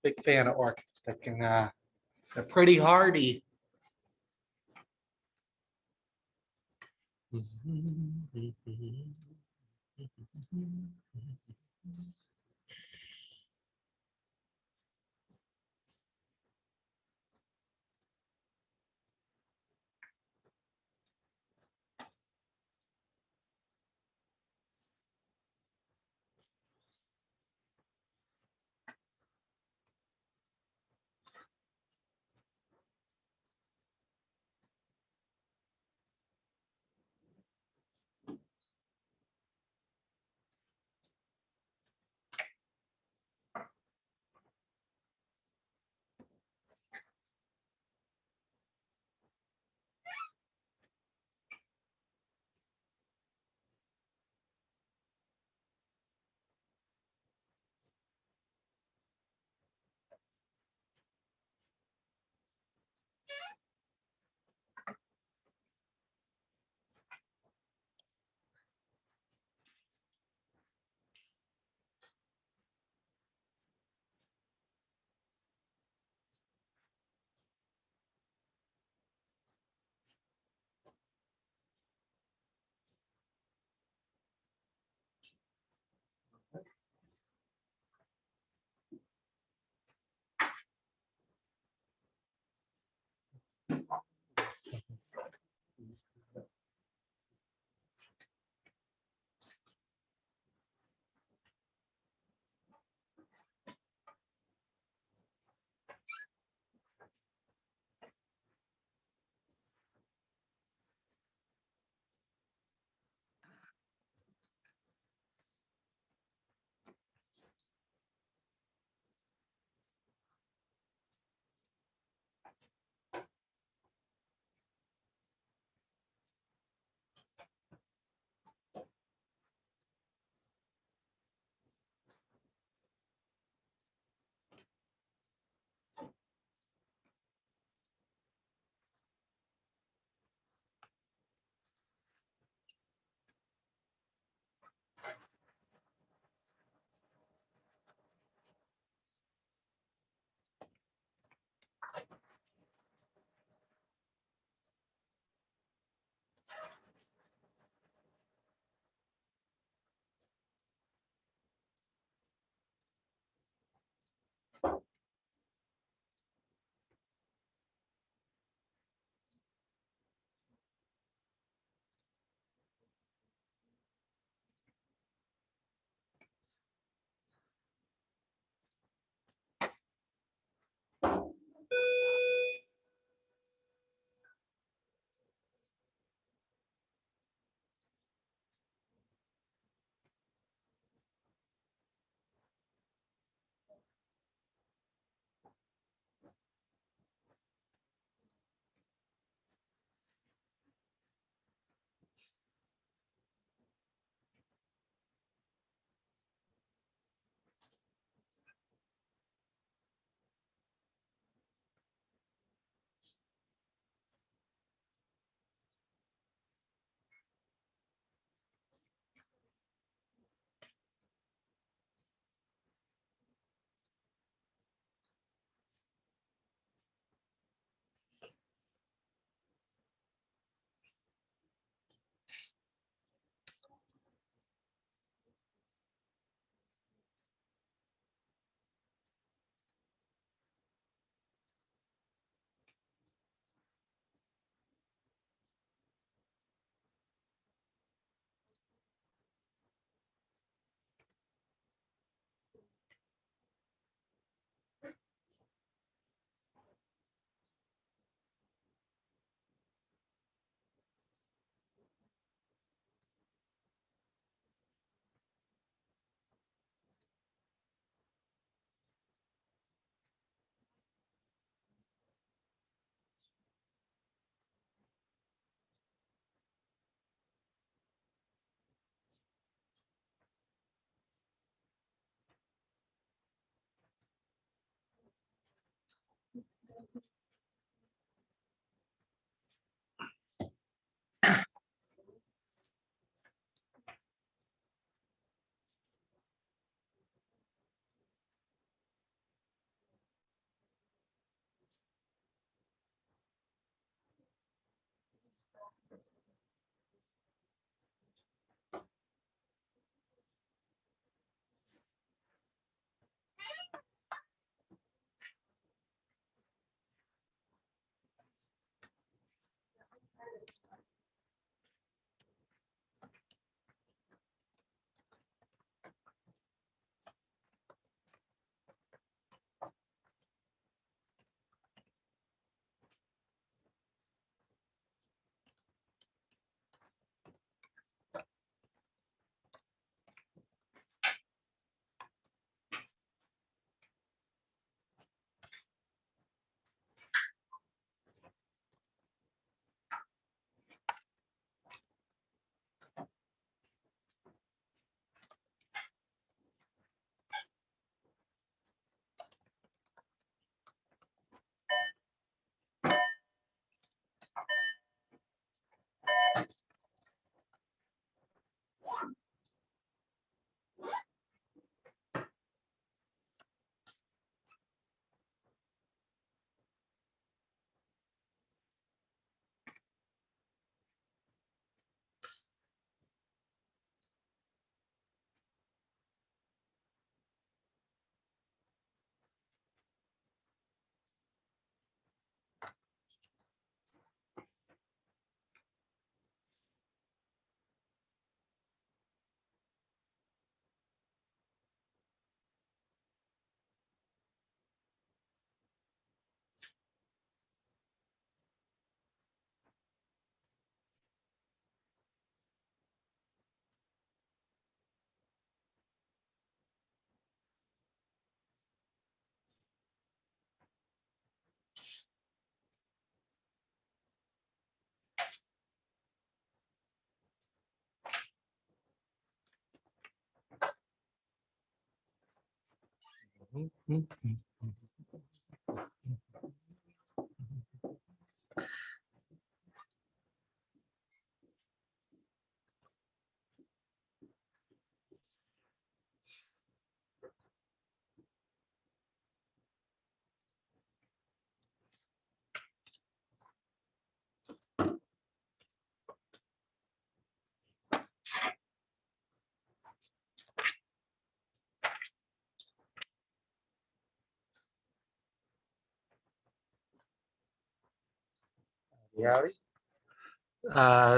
big fan of orchids. They can, they're pretty hardy.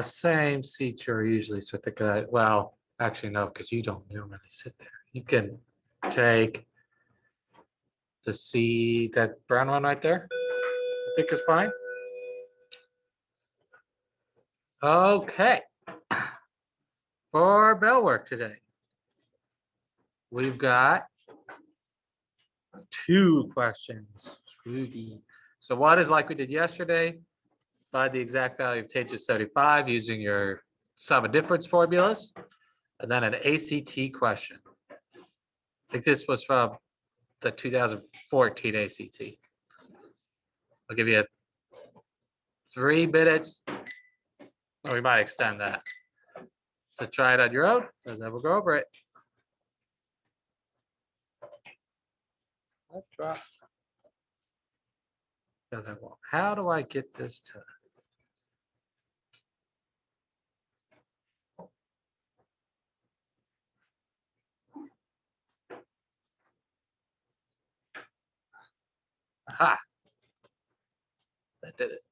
Same feature usually. So I think, well, actually no, because you don't normally sit there. You can take the C, that brown one right there. I think is fine. Okay. For bell work today, we've got 2 questions. Rudy. So what is like we did yesterday? Find the exact value of tangent 75 using your sum and difference formulas. And then an ACT question. I think this was from the 2014 ACT. I'll give you 3 minutes, or we might extend that, to try it on your own, and then we'll go over it. Let's drop. How do I get this to? Aha. That did it.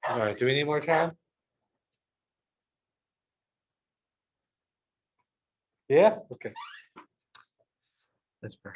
All right, do we need more time? Yeah, okay. That's fair.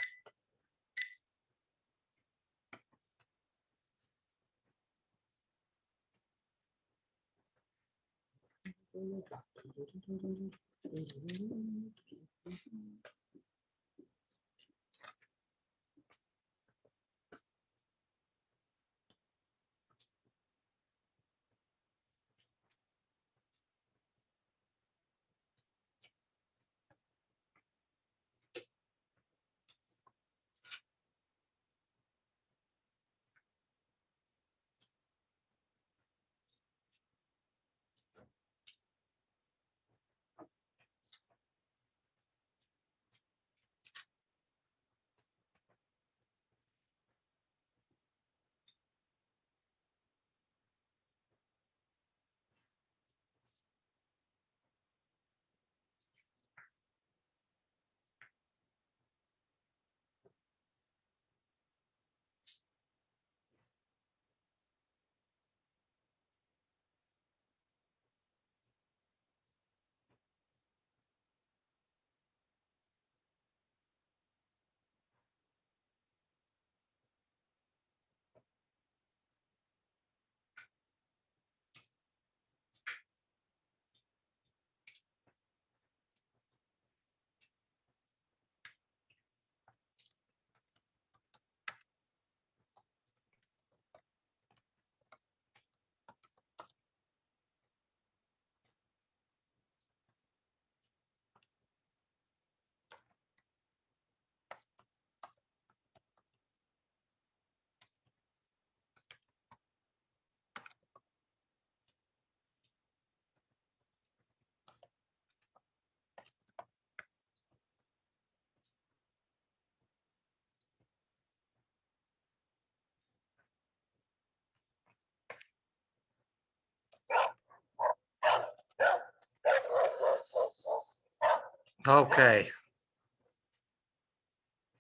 Okay.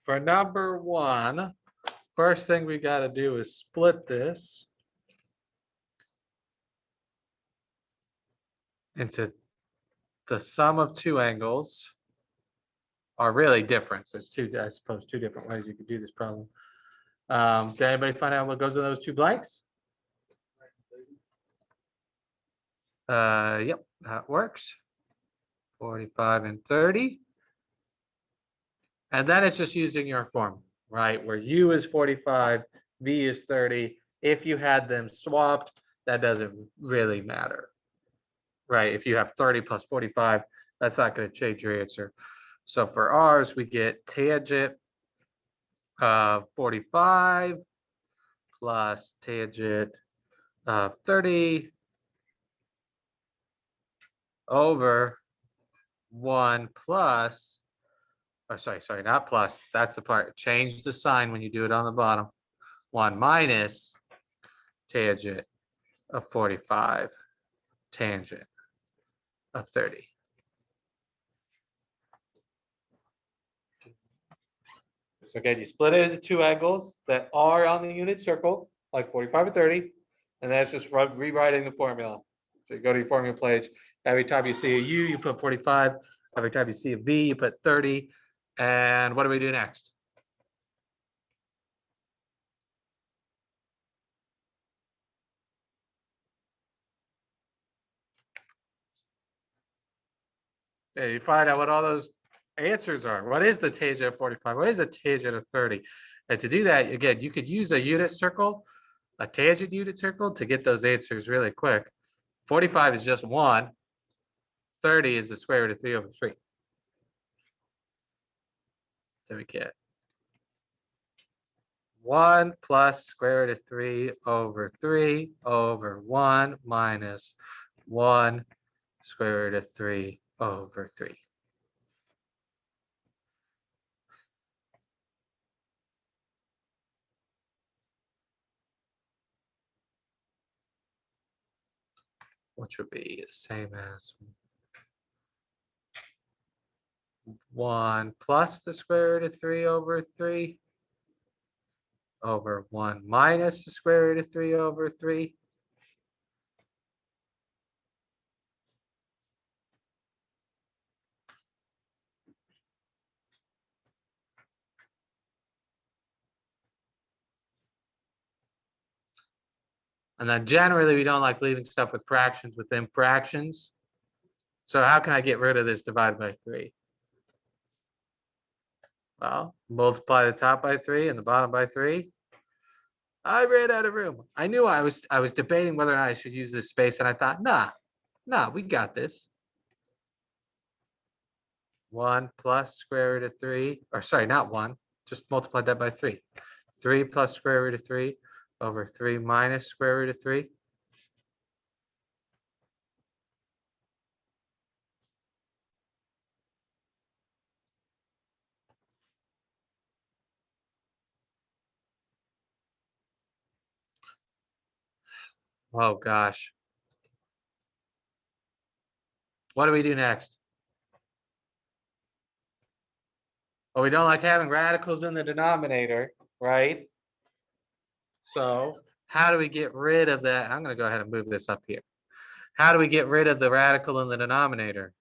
For number one, first thing we got to do is split this into the sum of two angles are really different. So it's two, I suppose, two different ways you could do this problem. Did anybody find out what goes in those two blanks? Yep, that works. 45 and 30. And then it's just using your formula, right? Where U is 45, V is 30. If you had them swapped, that doesn't really matter, right? If you have 30 plus 45, that's not going to change your answer. So for ours, we get tangent 45 plus tangent 30 over 1 plus, oh, sorry, not plus. That's the part. Change the sign when you do it on the bottom. 1 minus tangent of 45 tangent of 30. So again, you split it into two angles that are on the unit circle, like 45 and 30, and that's just rewriting the formula. So you go to your formula page. Every time you see a U, you put 45. Every time you see a V, you put 30. And what do we do next? Yeah, you find out what all those answers are. What is the tangent of 45? What is the tangent of 30? And to do that, again, you could use a unit circle, a tangent unit circle to get those answers really quick. 45 is just 1. 30 is the square root of 3 over 3. So we get 1 plus square root of 3 over 3 over 1 minus 1 square root of 3 over 3. Which would be the same as 1 plus the square root of 3 over 3 over 1 minus the square root of 3 over 3. And then generally, we don't like leaving stuff with fractions within fractions. So how can I get rid of this divided by 3? Well, multiply the top by 3 and the bottom by 3. I ran out of room. I knew I was debating whether or not I should use this space, and I thought, nah, we got this. 1 plus square root of 3, or sorry, not 1, just multiply that by 3. 3 plus square root of 3 over 3 minus square root of 3. Oh gosh. What do we do next? Well, we don't like having radicals in the denominator, right? So how do we get rid of that? I'm going to go ahead and move this up here. How do we get rid of the radical in the denominator?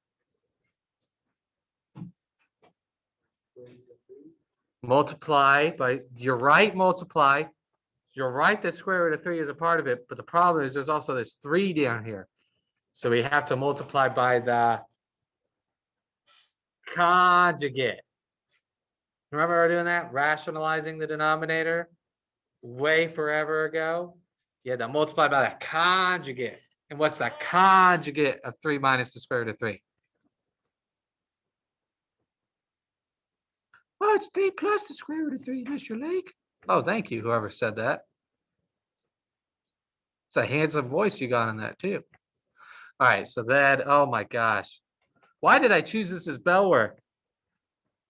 Multiply by, you're right, multiply. You're right that square root of 3 is a part of it, but the problem is there's also this 3 down here. So we have to multiply by the conjugate. Remember we're doing that? Rationalizing the denominator way forever ago. You had to multiply by the conjugate. And what's the conjugate of 3 minus the square root of 3? Oh, it's 3 plus the square root of 3, Mr. Lake. Oh, thank you, whoever said that. It's a handsome voice you got on that, too. All right, so that, oh my gosh. Why did I choose this as bell work?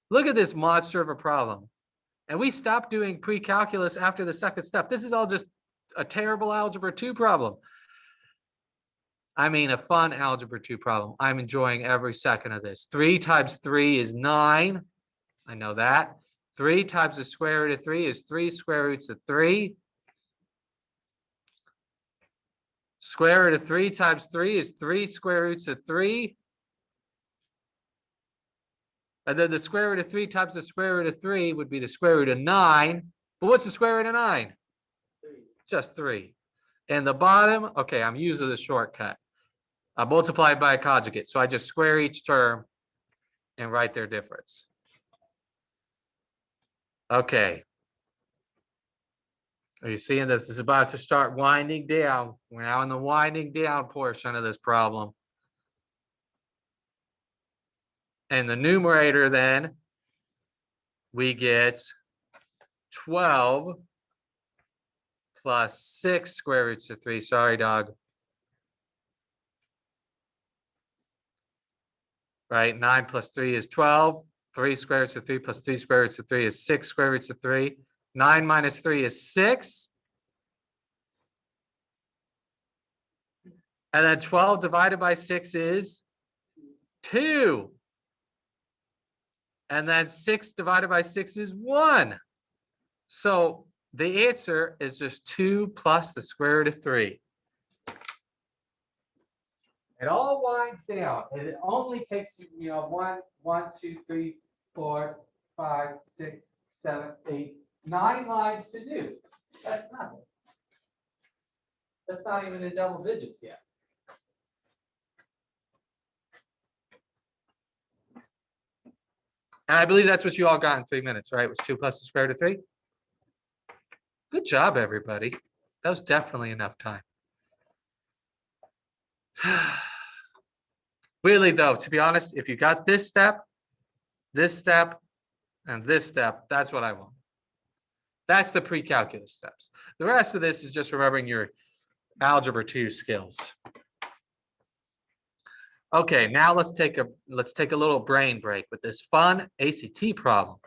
Look at this monster of a problem. And we stopped doing pre-calculus after the second step. This is all just a terrible algebra 2 problem. I mean, a fun algebra 2 problem. I'm enjoying every second of this. 3 times 3 is 9. I know that. 3 times the square root of 3 is 3 square roots of 3. Square root of 3 times 3 is 3 square roots of 3. And then the square root of 3 times the square root of 3 would be the square root of 9. But what's the square root of 9? 3. Just 3. And the bottom, okay, I'm using the shortcut. I multiplied by a conjugate. So I just square each term and write their difference. Okay. Are you seeing this? This is about to start winding down. We're now in the winding down portion of this problem. And the numerator then, we get 12 plus 6 square roots of 3. Sorry, dog. Right, 9 plus 3 is 12. 3 square roots of 3 plus 3 square roots of 3 is 6 square roots of 3. 9 minus 3 is 6. And then 12 divided by 6 is 2. And then 6 divided by 6 is 1. So the answer is just 2 plus the square root of 3. It all winds down, and it only takes you, 1, 2, 3, 4, 5, 6, 7, 8, 9 lines to do. That's nothing. That's not even in double digits yet. And I believe that's what you all got in 3 minutes, right? It was 2 plus the square root of 3. Good job, everybody. That was definitely enough time. Really, though, to be honest, if you got this step, and this step, that's what I want. That's the pre-calculus steps. The rest of this is just remembering your algebra 2 skills. Okay, now let's take a little brain break with this fun ACT problem.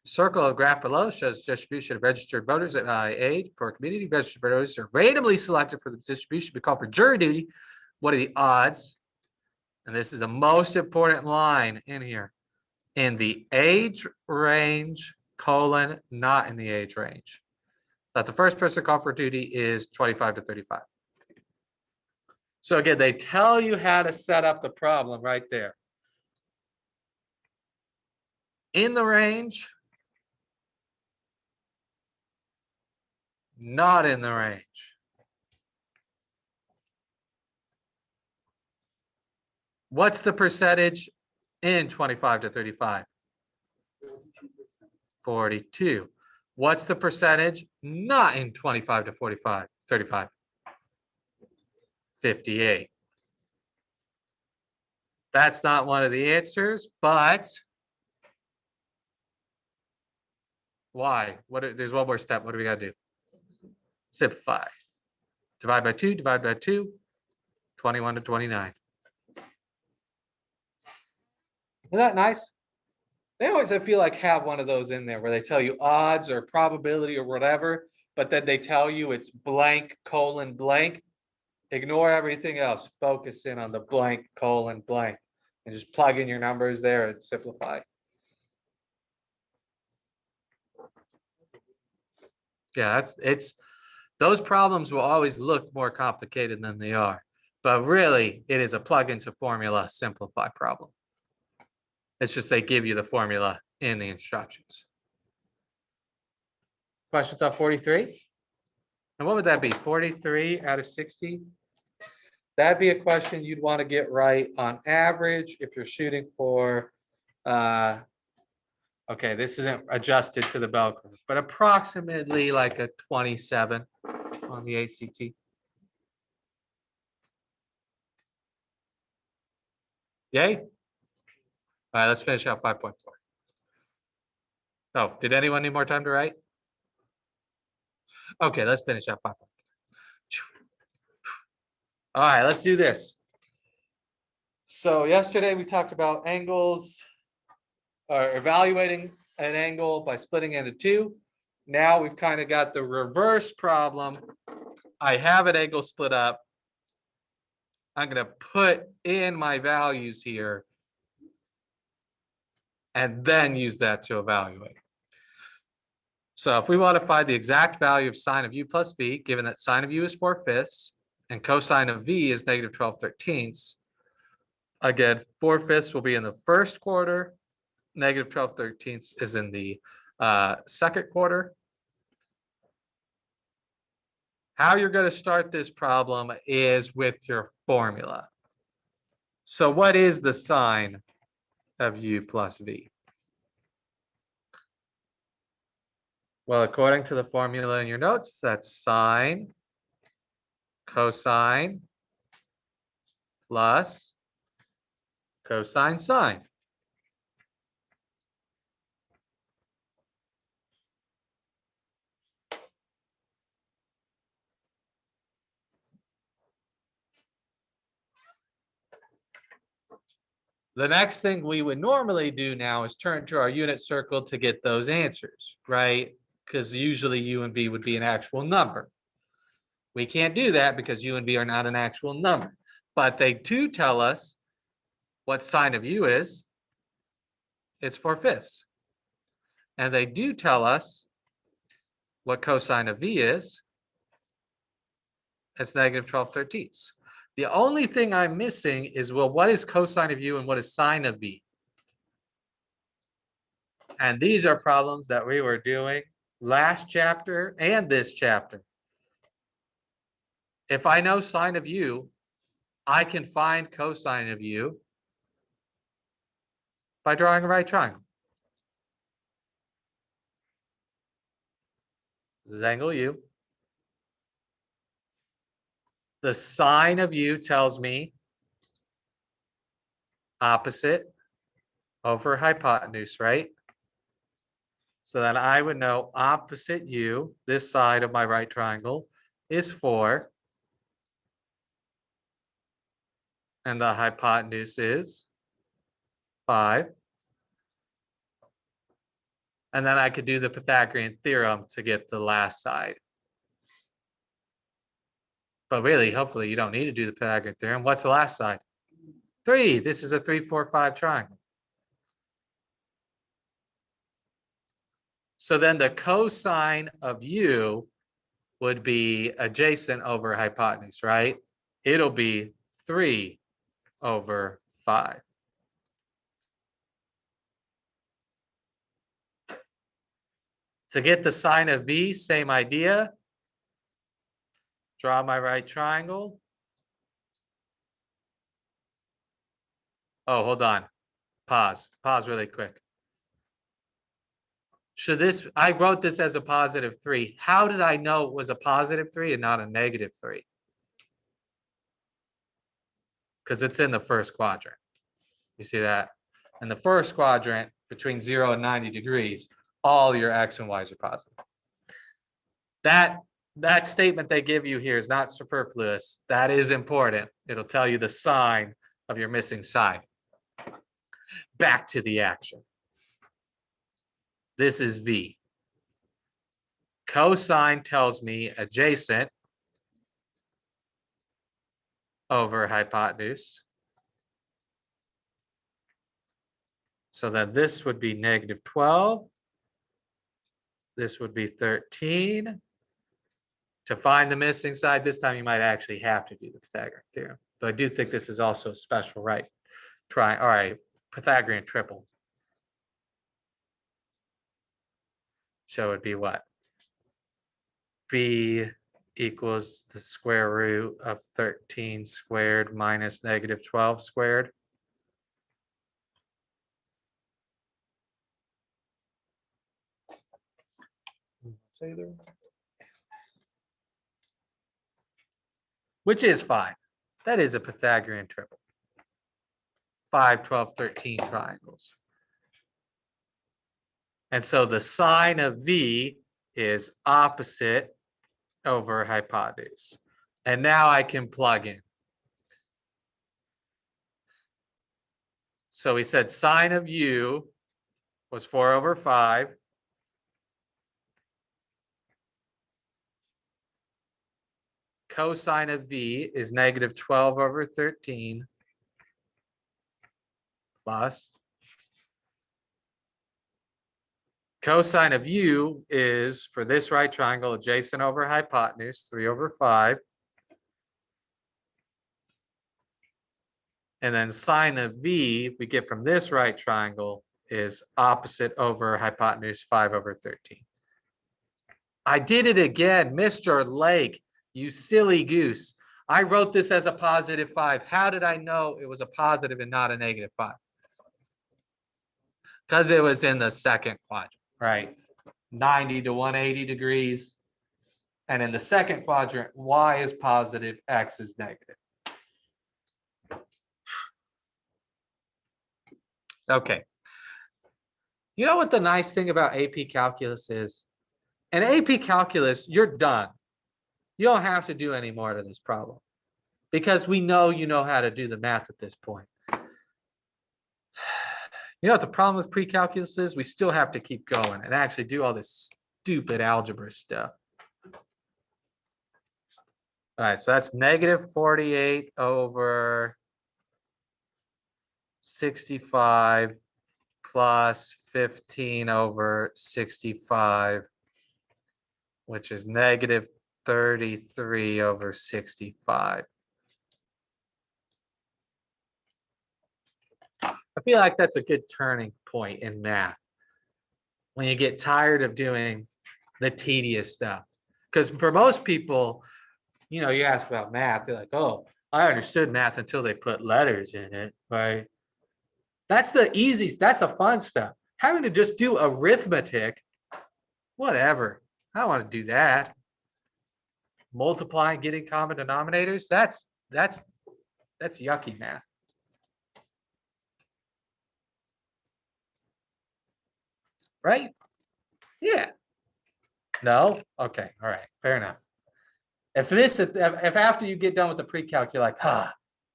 Circle of graph below shows distribution of registered voters at age for community. Registered voters are randomly selected for the distribution to be called for jury duty. What are the odds? And this is the most important line in here. In the age range, not in the age range. That the first person called for duty is 25 to 35. So again, they tell you how to set up the problem right there. In the range, not in the range. What's the percentage in 25 to 35? 42. What's the percentage not in 25 to 35? 58. That's not one of the answers, but why? There's one more step. What do we got to do? Simplify. Divide by 2, 21 to 29. Isn't that nice? They always, I feel like, have one of those in there where they tell you odds or probability or whatever, but then they tell you it's blank, colon, blank. Ignore everything else. Focus in on the blank, colon, blank, and just plug in your numbers there and simplify. Yeah, those problems will always look more complicated than they are, but really it is a plug into formula simplify problem. It's just they give you the formula in the instructions. Questions on 43? And what would that be? 43 out of 60? That'd be a question you'd want to get right on average if you're shooting for, okay, this isn't adjusted to the bell curve, but approximately like a 27 on the ACT. Yay? All right, let's finish out 5.4. Oh, did anyone need more time to write? Okay, let's finish out 5.4. All right, let's do this. So yesterday we talked about angles, or evaluating an angle by splitting into two. Now we've kind of got the reverse problem. I have an angle split up. I'm going to put in my values here and then use that to evaluate. So if we want to find the exact value of sine of u plus v, given that sine of u is 4/5 and cosine of v is negative 12/13, again, 4/5 will be in the first quarter, negative 12/13 is in the second quarter. How you're going to start this problem is with your formula. So what is the sine of u plus v? Well, according to the formula in your notes, that's sine cosine plus cosine sine. The next thing we would normally do now is turn to our unit circle to get those answers, right? Because usually u and v would be an actual number. We can't do that because u and v are not an actual number, but they do tell us what sine of u is. It's 4/5. And they do tell us what cosine of v is. It's negative 12/13. The only thing I'm missing is, well, what is cosine of u and what is sine of v? And these are problems that we were doing last chapter and this chapter. If I know sine of u, I can find cosine of u by drawing a right triangle. This is angle u. The sine of u tells me opposite over hypotenuse, right? So then I would know opposite u, this side of my right triangle, is 4. And the hypotenuse is 5. And then I could do the Pythagorean theorem to get the last side. But really, hopefully, you don't need to do the Pythagorean theorem. What's the last side? 3. This is a 3, 4, 5 triangle. So then the cosine of u would be adjacent over hypotenuse, right? It'll be 3 over 5. To get the sine of v, same idea. Draw my right triangle. Oh, hold on. Pause really quick. Should this, I wrote this as a positive 3. How did I know it was a positive 3 and not a negative 3? Because it's in the first quadrant. You see that? In the first quadrant, between 0 and 90 degrees, all your x and y's are positive. That statement they give you here is not superfluous. That is important. It'll tell you the sign of your missing side. Back to the action. This is v. Cosine tells me adjacent over hypotenuse. So then this would be negative 12. This would be 13. To find the missing side, this time you might actually have to do the Pythagorean theorem. But I do think this is also a special right triangle. All right, Pythagorean triple. So it would be what? B equals the square root of 13 squared minus negative 12 squared. Say there. Which is 5. That is a Pythagorean triple. 5, 12, 13 triangles. And so the sine of v is opposite over hypotenuse. And now I can plug in. So we said sine of u was 4 over 5. cosine of V is negative 12 over 13 plus cosine of U is, for this right triangle, adjacent over hypotenuse, 3 over 5. And then sine of V, we get from this right triangle, is opposite over hypotenuse, 5 over 13. I did it again, Mr. Lake, you silly goose. I wrote this as a positive 5. How did I know it was a positive and not a negative 5? Because it was in the second quadrant, right? 90 to 180 degrees. And in the second quadrant, y is positive, x is negative. Okay. You know what the nice thing about AP Calculus is? In AP Calculus, you're done. You don't have to do any more to this problem because we know you know how to do the math at this point. You know what the problem with pre-calculus is? We still have to keep going and actually do all this stupid algebra stuff. All right, so that's negative 48 over 65 plus 15 over 65, which is negative 33 over 65. I feel like that's a good turning point in math when you get tired of doing the tedious stuff. Because for most people, you know, you ask about math, they're like, oh, I understood math until they put letters in it, right? That's the easiest, that's the fun stuff. Having to just do arithmetic, whatever. I don't want to do that. Multiplying, getting common denominators, that's yucky math. Right? Yeah. No? Okay. All right. Fair enough. If after you get done with the pre-calc, you're like,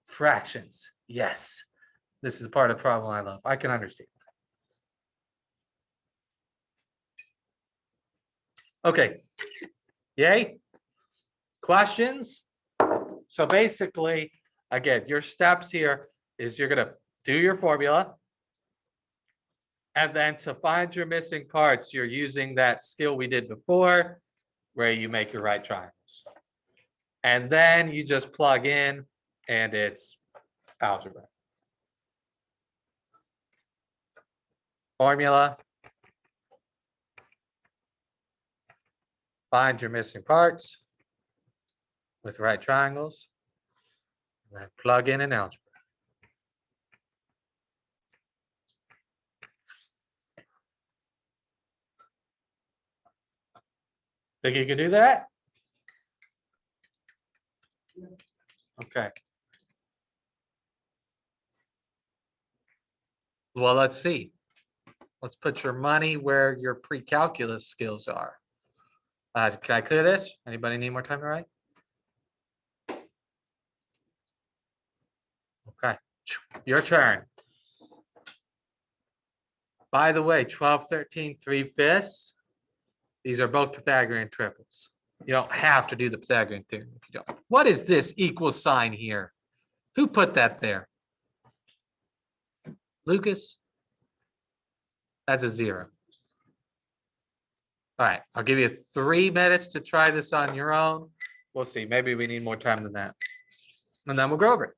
fractions. Yes. This is the part of the problem I love. I can understand. Okay. Yay? Questions? So basically, again, your steps here is you're going to do your formula. And then to find your missing parts, you're using that skill we did before, where you make your right triangles. And then you just plug in, and it's algebra. Formula. Find your missing parts with right triangles. And then plug in an algebra. Think you can do that? Okay. Well, let's see. Let's put your money where your pre-calculus skills are. Can I clear this? Anybody need more time to write? Okay, your turn. By the way, 12, 13, 3/5. These are both Pythagorean triples. You don't have to do the Pythagorean theorem if you don't. What is this equal sign here? Who put that there? Lucas? That's a 0. All right, I'll give you 3 minutes to try this on your own. We'll see. Maybe we need more time than that. And then we'll go over it.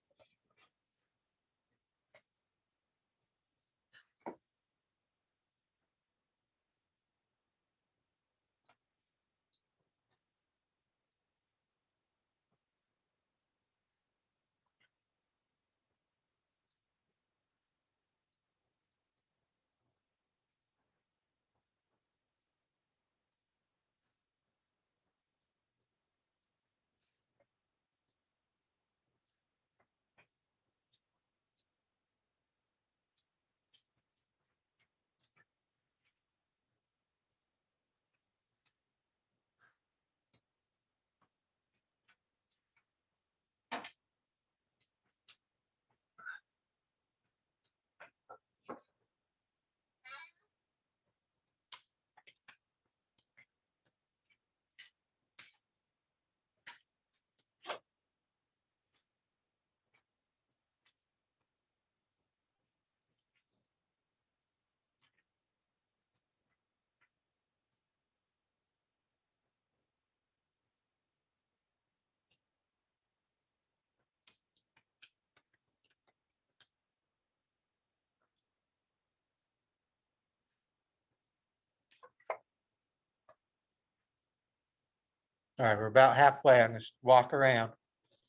All right, we're about halfway. I'm gonna walk around.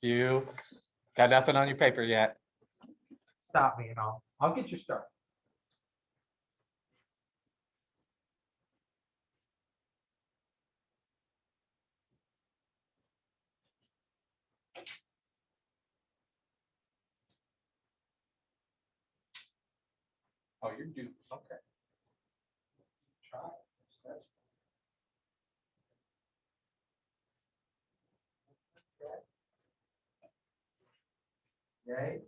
You got nothing on your paper yet. Stop me and I'll get you started. Oh, you're due. Okay. Try it. That's right.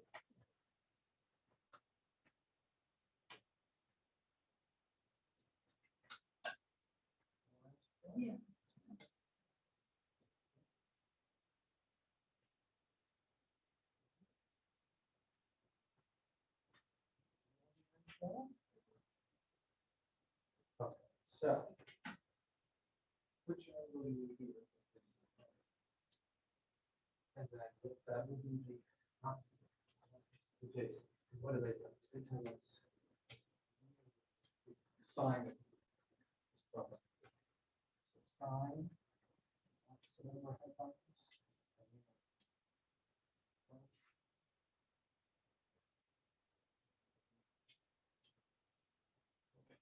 Yeah. Okay, so which angle do you do? And then that would be the opposite. Which is, what do they tell us? They tell us the sine of so sine opposite of our hypotenuse. Okay,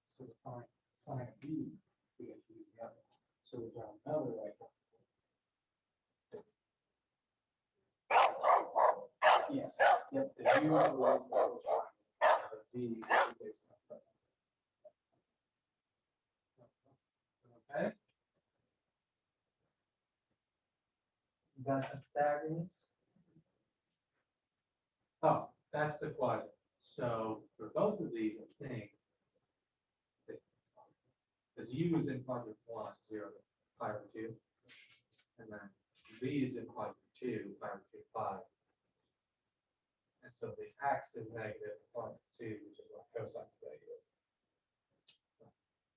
so to find sine of b, we have to use the other. So we draw another right. Yes. Yep. The usual is the these okay. You got some Pythagoreans? Oh, that's the quadrant. So for both of these, I think because u is in quadrant 1, 0 to pi over 2, and then v is in quadrant 2, pi over 2, 5. And so the x is negative quadrant 2, which is why cosine is negative.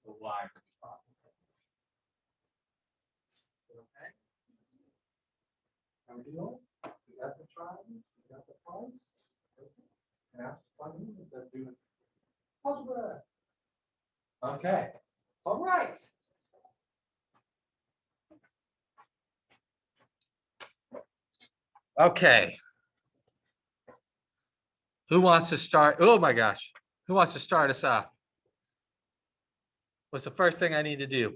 The y would be positive. Okay. How we doing? We got some triangles, we got the points. Okay. Now, let's do algebra. Okay. All right. Okay. Who wants to start? Oh my gosh. Who wants to start us off? What's the first thing I need to do?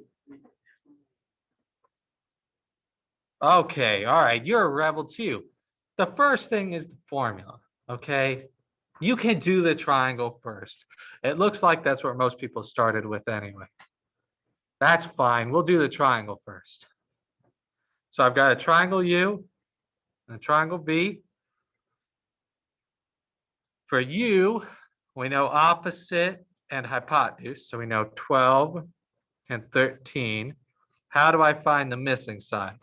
Okay. All right. You're a rebel too. The first thing is the formula. Okay. You can do the triangle first. It looks like that's what most people started with anyway. That's fine. We'll do the triangle first. So I've got a triangle U and a triangle V. For U, we know opposite and hypotenuse. So we know 12 and 13. How do I find the missing side?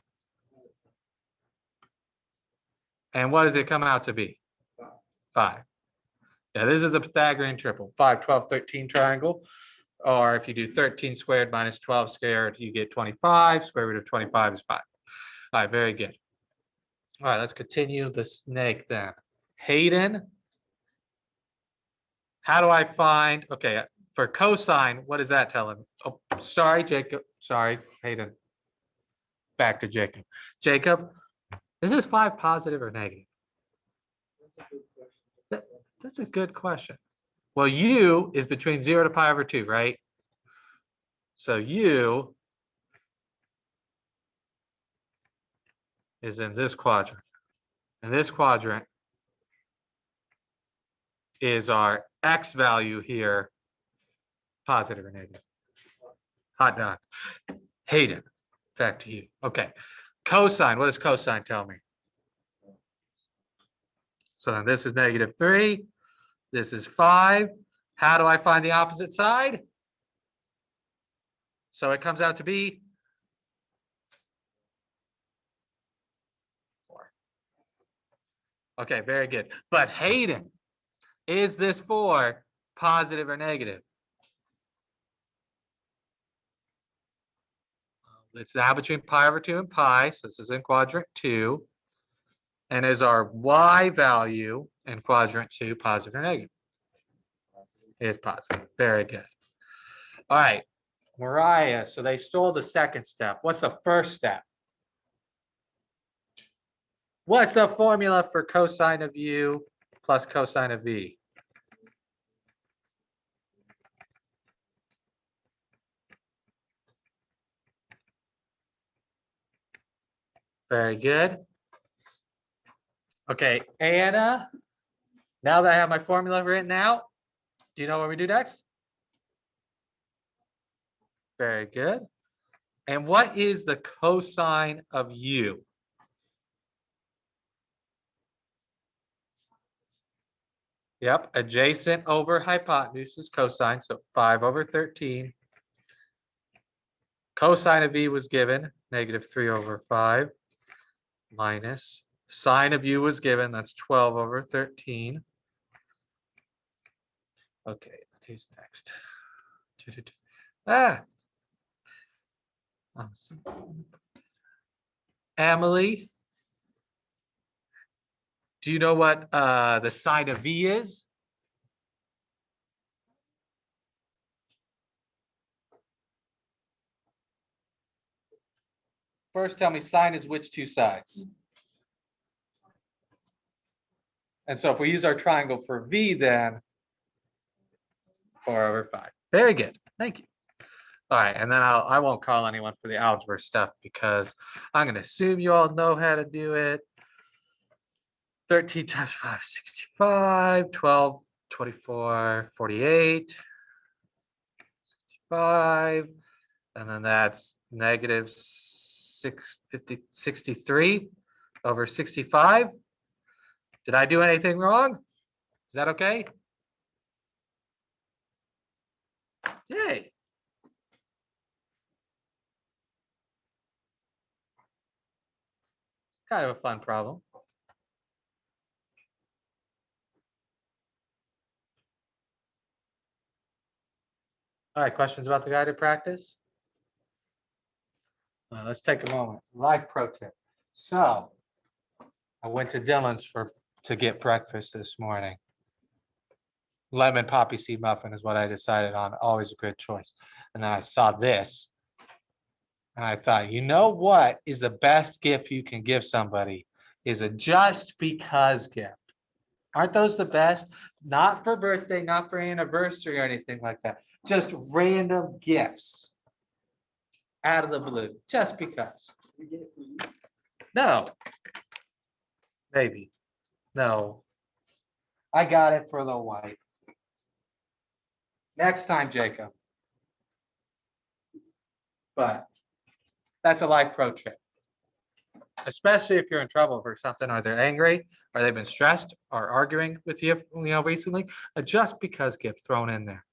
And what does it come out to be? 5. Yeah, this is a Pythagorean triple. 5, 12, 13 triangle. Or if you do 13 squared minus 12 squared, you get 25. Square root of 25 is 5. All right, very good. All right, let's continue the snake then. Hayden, how do I find, okay, for cosine, what does that tell him? Oh, sorry, Jacob. Sorry, Hayden. Back to Jacob. Jacob, is this 5 positive or negative? That's a good question. Well, u is between 0 to pi over 2, right? So u is in this quadrant. And this quadrant is our x value here, positive or negative. Hot dog. Hayden, back to you. Okay. Cosine, what does cosine tell me? So then this is -3. This is 5. How do I find the opposite side? So it comes out to be 4. Okay, very good. But Hayden, is this 4 positive or negative? It's now between pi over 2 and pi. So this is in quadrant 2. And is our y value in quadrant 2 positive or negative? It is positive. Very good. All right. Mariah, so they stole the second step. What's the first step? What's the formula for cosine of u plus cosine of v? Very good. Okay, Anna, now that I have my formula written out, do you know what we do next? Very good. And what is the cosine of u? Yep, adjacent over hypotenuse is cosine, so 5 over 13. Cosine of v was given, -3 over 5, minus. Sine of u was given, that's 12 over 13. Okay, who's next? Ah. Emily, do you know what the sine of v is? First, tell me sine is which two sides? And so if we use our triangle for v, then 4 over 5. Very good. Thank you. All right, and then I won't call anyone for the algebra stuff because I'm going to assume you all know how to do it. 13 times 5, 65, 12, 24, 48, 65, and then that's -63 over 65. Did I do anything wrong? Is that okay? Yay. Kind of a fun problem. All right, questions about the guided practice? Let's take a moment. Live pro tip. So I went to Dylan's to get breakfast this morning. Lemon poppy seed muffin is what I decided on. Always a good choice. And then I saw this. And I thought, you know what is the best gift you can give somebody is a just because gift. Aren't those the best? Not for birthday, not for anniversary or anything like that. Just random gifts out of the blue, just because. No. Maybe. No. I got it for the wife. Next time, Jacob. But that's a life pro tip. Especially if you're in trouble for something, or they're angry, or they've been stressed, or arguing with you, recently. A just because gift thrown in there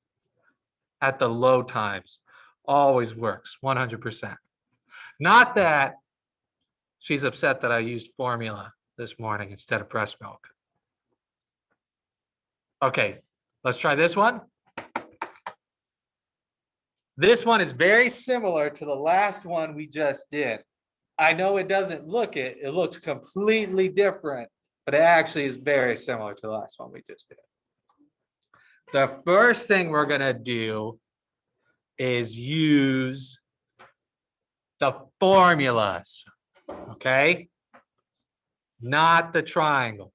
at the low times always works 100%. Not that she's upset that I used formula this morning instead of breast milk. Okay, let's try this one. This one is very similar to the last one we just did. I know it doesn't look it. It looks completely different, but it actually is very similar to the last one we just did. The first thing we're going to do is use the formulas, okay? Not the triangle.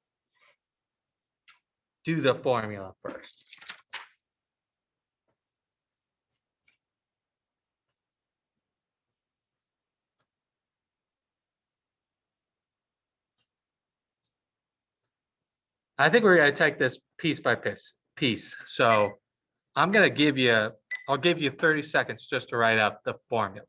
Do the formula first. I think we're going to take this piece by piece. So I'm going to give you, I'll give you 30 seconds just to write out the formula.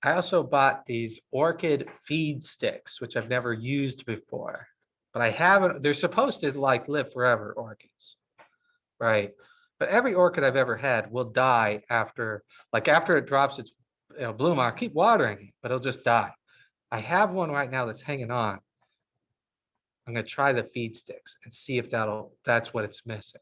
I also bought these orchid feed sticks, which I've never used before, but I haven't, they're supposed to like live forever, orchids, right? But every orchid I've ever had will die after it drops its bloom. I'll keep watering it, but it'll just die. I have one right now that's hanging on. I'm going to try the feed sticks and see if that's what it's missing.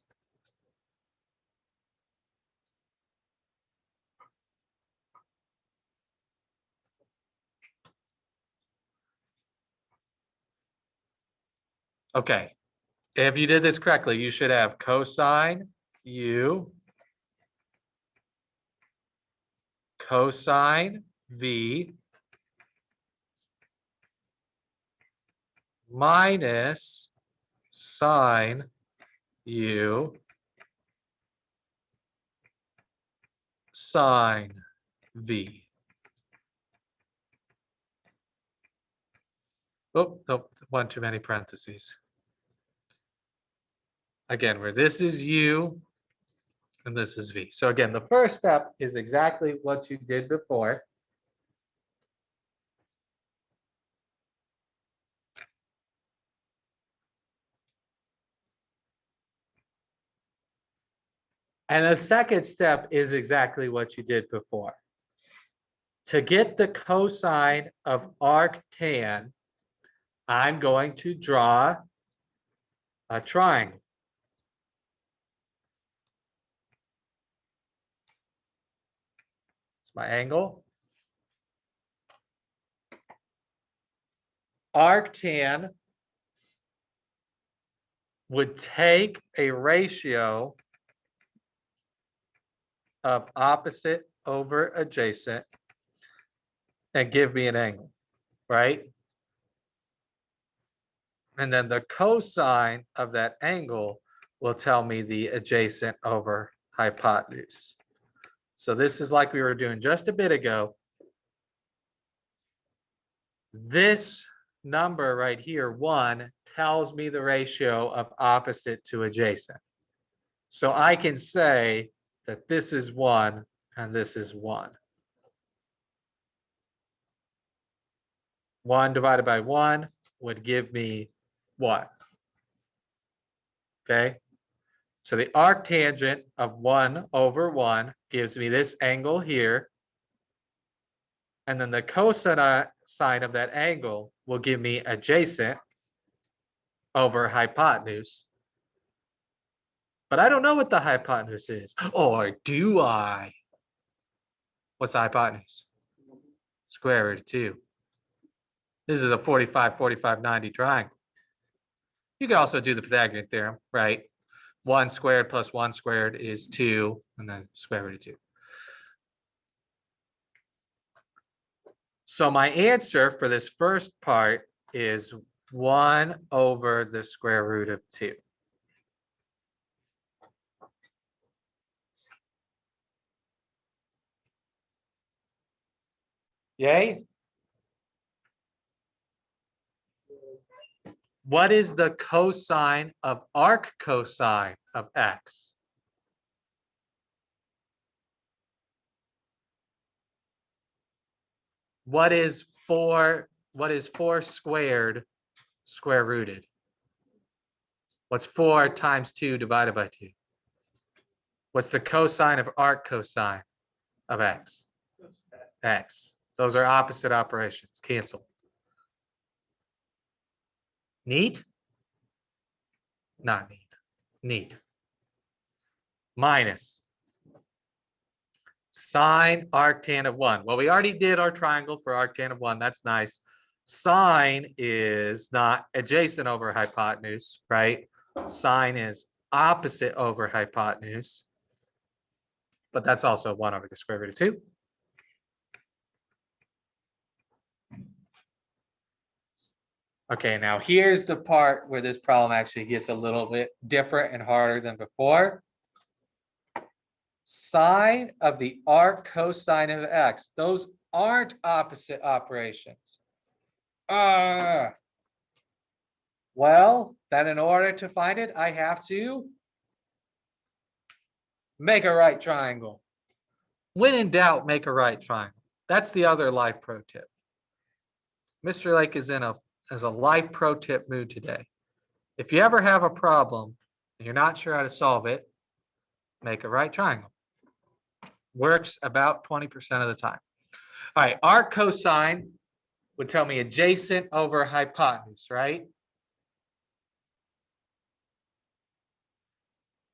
Okay, if you did this correctly, you should have cosine u, cosine v, minus sine u, sine v. Oh, nope, one too many parentheses. Again, where this is u and this is v. So again, the first step is exactly what you did before. And the second step is exactly what you did before. To get the cosine of arctan, I'm going to draw a triangle. It's my angle. Arctan would take a ratio of opposite over adjacent and give me an angle, right? And then the cosine of that angle will tell me the adjacent over hypotenuse. So this is like we were doing just a bit ago. This number right here, 1, tells me the ratio of opposite to adjacent. So I can say that this is 1 and this is 1. 1 divided by 1 would give me what? Okay. So the arctangent of 1 over 1 gives me this angle here. And then the cosine of that angle will give me adjacent over hypotenuse. But I don't know what the hypotenuse is. Or do I? What's the hypotenuse? Square root of 2. This is a 45, 45, 90 triangle. You can also do the Pythagorean theorem, right? 1 squared plus 1 squared is 2, and then square root of 2. So my answer for this first part is 1 over the square root of 2. Yay? What is the cosine of arc cosine of x? What is 4 squared square rooted? What's 4 times 2 divided by 2? What's the cosine of arc cosine of x? X. Those are opposite operations. Cancel. Neat? Not neat. Neat. Minus sine arctan of 1. Well, we already did our triangle for arctan of 1. That's nice. Sine is not adjacent over hypotenuse, right? Sine is opposite over hypotenuse. But that's also 1 over the square root of 2. Okay, now here's the part where this problem actually gets a little bit different and harder than before. Sine of the arc cosine of x. Those aren't opposite operations. Well, then in order to find it, I have to make a right triangle. When in doubt, make a right triangle. That's the other life pro tip. Mr. Lake is in a life pro tip mood today. If you ever have a problem and you're not sure how to solve it, make a right triangle. Works about 20% of the time. All right, arc cosine would tell me adjacent over hypotenuse, right?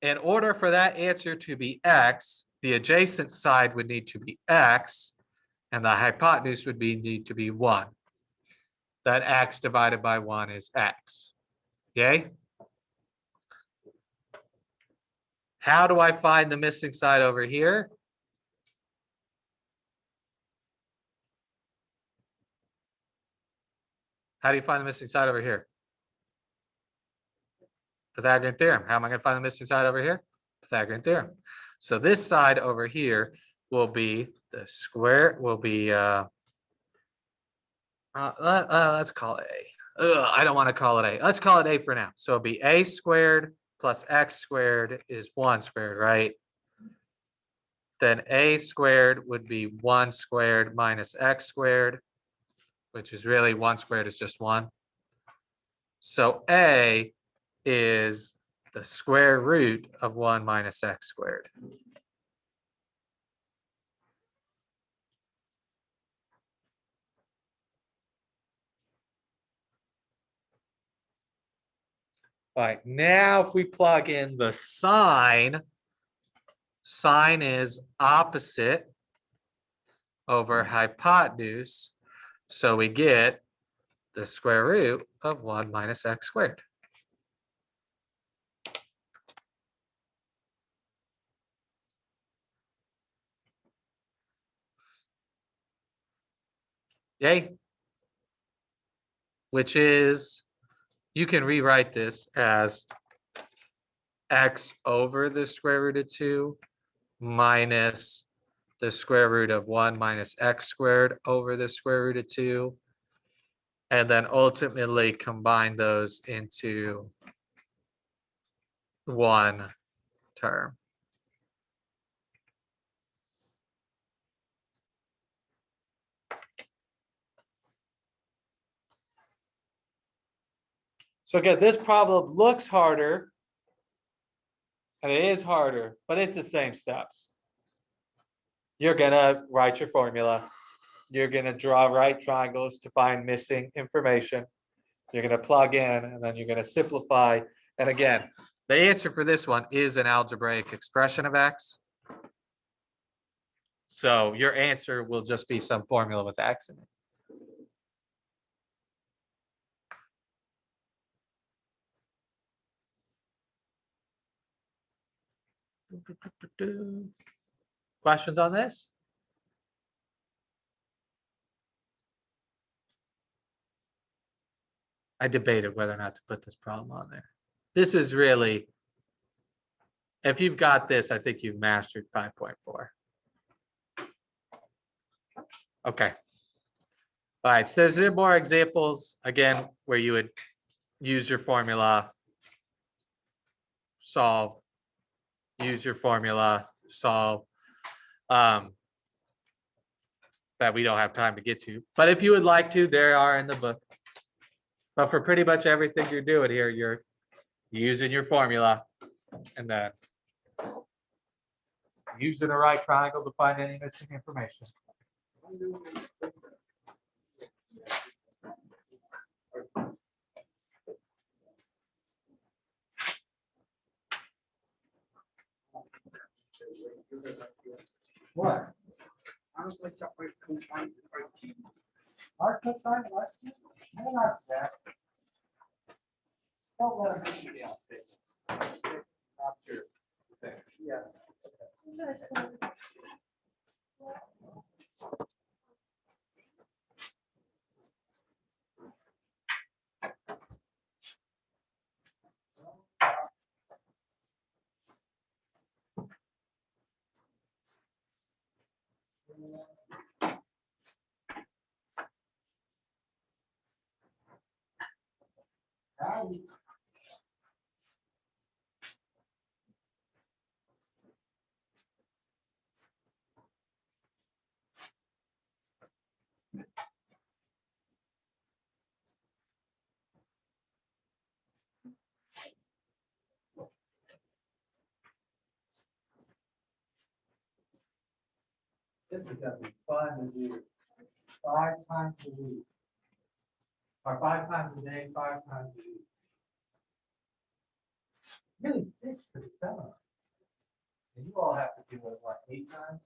In order for that answer to be x, the adjacent side would need to be x, and the hypotenuse would need to be 1. That x divided by 1 is x. Yay? How do I find the missing side over here? How do you find the missing side over here? Pythagorean theorem. How am I going to find the missing side over here? Pythagorean theorem. So this side over here will be the square, will be, let's call it A. Ugh, I don't want to call it A. Let's call it A for now. So it'll be A squared plus X squared is 1 squared, right? Then A squared would be 1 squared minus X squared, which is really 1 squared is just 1. So A is the square root of 1 minus X squared. All right, now if we plug in the sine, sine is opposite over hypotenuse. So we get the square root of 1 minus X squared. Yay. Which is, you can rewrite this as X over the square root of 2 minus the square root of 1 minus X squared over the square root of 2. And then ultimately combine those into one term. So again, this problem looks harder, and it is harder, but it's the same steps. You're gonna write your formula. You're gonna draw right triangles to find missing information. You're gonna plug in, and then you're gonna simplify. And again, the answer for this one is an algebraic expression of X. So your answer will just be some formula with X in it. Questions on this? I debated whether or not to put this problem on there. This is really, if you've got this, I think you've mastered 5.4. Okay. All right, so there's more examples, again, where you would use your formula, solve, use your formula, solve, that we don't have time to get to. But if you would like to, there are in the book. But for pretty much everything you're doing here, you're using your formula and then using a right triangle to find any missing information. What? Our cosine what? No, not that. Don't let them get you downstairs. After there. Yeah. Howdy. This is gonna be fun to do 5 times a week. Or 5 times a day, 5 times a week. Really 6 because it's 7. And you all have to do it, what, 8 times?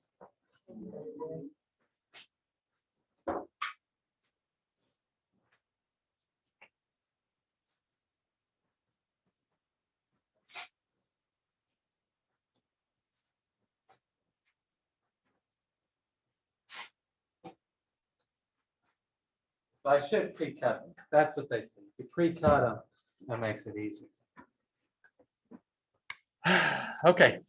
I should pre-cut them. That's what they say. You pre-cut them, that makes it easier. Okay.